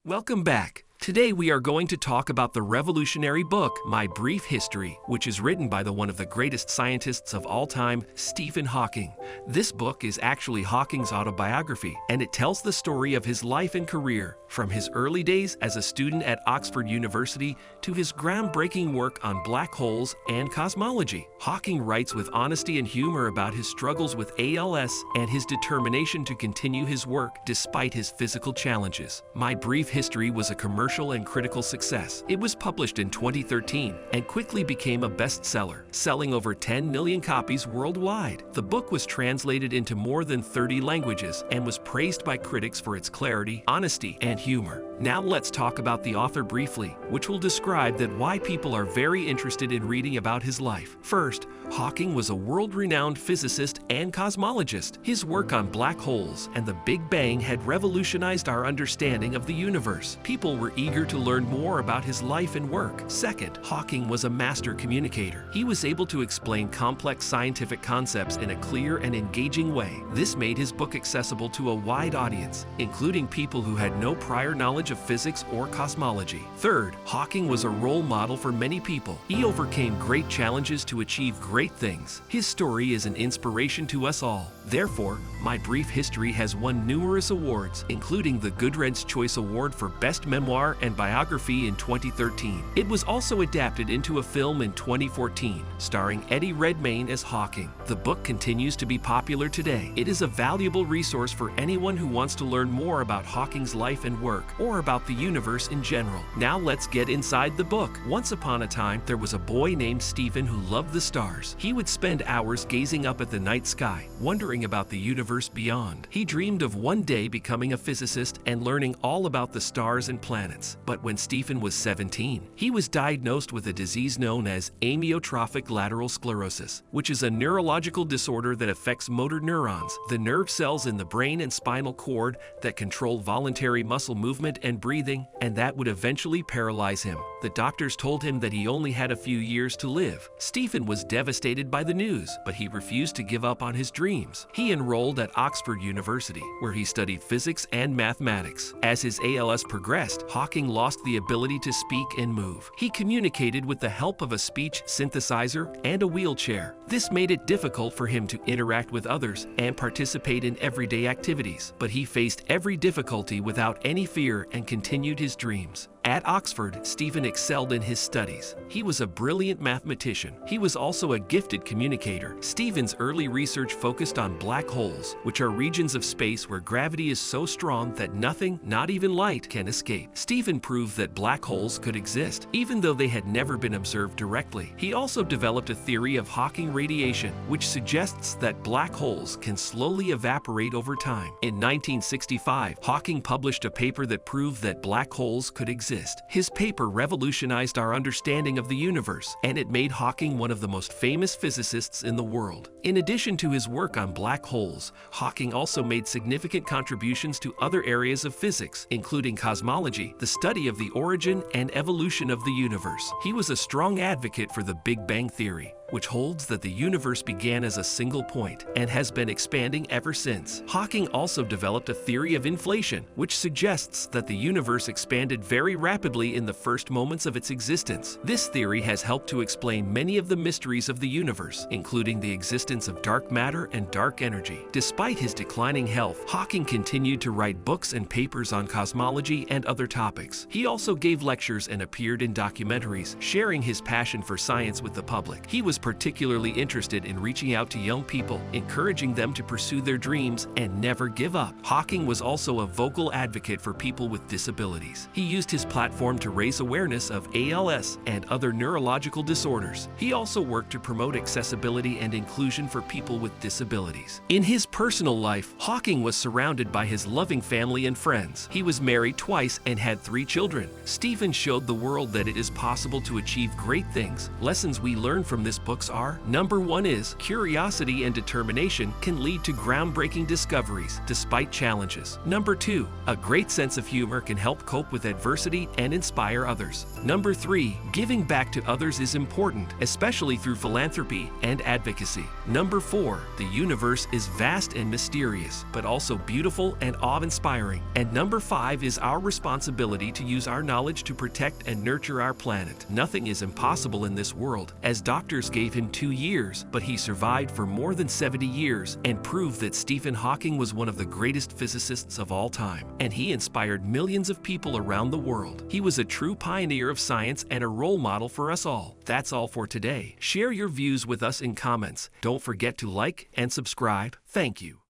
Welcome back. Today we are going to talk about the revolutionary book, My Brief History, which is written by one of the greatest scientists of all time, Stephen Hawking. This book is actually Hawking's autobiography, and it tells the story of his life and career, from his early days as a student at Oxford University to his groundbreaking work on black holes and cosmology. Hawking writes with honesty and humor about his struggles with ALS and his determination to continue his work despite his physical challenges. My Brief History was a commercial and critical success. It was published in 2013 and quickly became a bestseller, selling over 10 million copies worldwide. The book was translated into more than 30 languages and was praised by critics for its clarity, honesty, and humor. Now let's talk about the author briefly, which will describe why people are very interested in reading about his life. First, Hawking was a world-renowned physicist and cosmologist. His work on black holes and the Big Bang had revolutionized our understanding of the universe. People were eager to learn more about his life and work. Second, Hawking was a master communicator. He was able to explain complex scientific concepts in a clear and engaging way. This made his book accessible to a wide audience, including people who had no prior knowledge of physics or cosmology. Third, Hawking was a role model for many people. He overcame great challenges to achieve great things. His story is an inspiration to us all. Therefore, My Brief History has won numerous awards, including the Goodreads Choice Award for Best Memoir and Biography in 2013. It was also adapted into a film in 2014, starring Eddie Redmayne as Hawking. The book continues to be popular today. It is a valuable resource for anyone who wants to learn more about Hawking's life and work, or about the universe in general. Now let's get inside the book. Once upon a time, there was a boy named Stephen who loved the stars. He would spend hours gazing up at the night sky, wondering about the universe beyond. He dreamed of one day becoming a physicist and learning all about the stars and planets. But when Stephen was 17, he was diagnosed with a disease known as amyotrophic lateral sclerosis, which is a neurological disorder that affects motor neurons, the nerve cells in the brain and spinal cord that control voluntary muscle movement and breathing, and that would eventually paralyze him. The doctors told him that he only had a few years to live. Stephen was devastated by the news, but he refused to give up on his dreams. He enrolled at Oxford University, where he studied physics and mathematics. As his ALS progressed, Hawking lost the ability to speak and move. He communicated with the help of a speech synthesizer and a wheelchair. This made it difficult for him to interact with others and participate in everyday activities, but he faced every difficulty without any fear and continued his dreams. At Oxford, Stephen excelled in his studies. He was a brilliant mathematician. He was also a gifted communicator. Stephen's early research focused on black holes, which are regions of space where gravity is so strong that nothing, not even light, can escape. Stephen proved that black holes could exist, even though they had never been observed directly. He also developed a theory of Hawking radiation, which suggests that black holes can slowly evaporate over time. In 1965, Hawking published a paper that proved that black holes could exist. His paper revolutionized our understanding of the universe, and it made Hawking one of the most famous physicists in the world. In addition to his work on black holes, Hawking also made significant contributions to other areas of physics, including cosmology, the study of the origin and evolution of the universe. He was a strong advocate for the Big Bang theory, which holds that the universe began as a single point and has been expanding ever since. Hawking also developed a theory of inflation, which suggests that the universe expanded very rapidly in the first moments of its existence. This theory has helped to explain many of the mysteries of the universe, including the existence of dark matter and dark energy. Despite his declining health, Hawking continued to write books and papers on cosmology and other topics. He also gave lectures and appeared in documentaries, sharing his passion for science with the public. He was particularly interested in reaching out to young people, encouraging them to pursue their dreams and never give up. Hawking was also a vocal advocate for people with disabilities. He used his platform to raise awareness of ALS and other neurological disorders. He also worked to promote accessibility and inclusion for people with disabilities. In his personal life, Hawking was surrounded by his loving family and friends. He was married twice and had 3 children. Stephen showed the world that it is possible to achieve great things. Lessons we learn from this books are: number 1 is curiosity and determination can lead to groundbreaking discoveries despite challenges. Number 2, a great sense of humor can help cope with adversity and inspire others. Number 3, giving back to others is important, especially through philanthropy and advocacy. Number 4, the universe is vast and mysterious, but also beautiful and awe-inspiring. And number 5 is our responsibility to use our knowledge to protect and nurture our planet. Nothing is impossible in this world, as doctors gave him 2 years, but he survived for more than 70 years and proved that Stephen Hawking was one of the greatest physicists of all time, and he inspired millions of people around the world. He was a true pioneer of science and a role model for us all. That's all for today. Share your views with us in comments. Don't forget to like and subscribe. Thank you.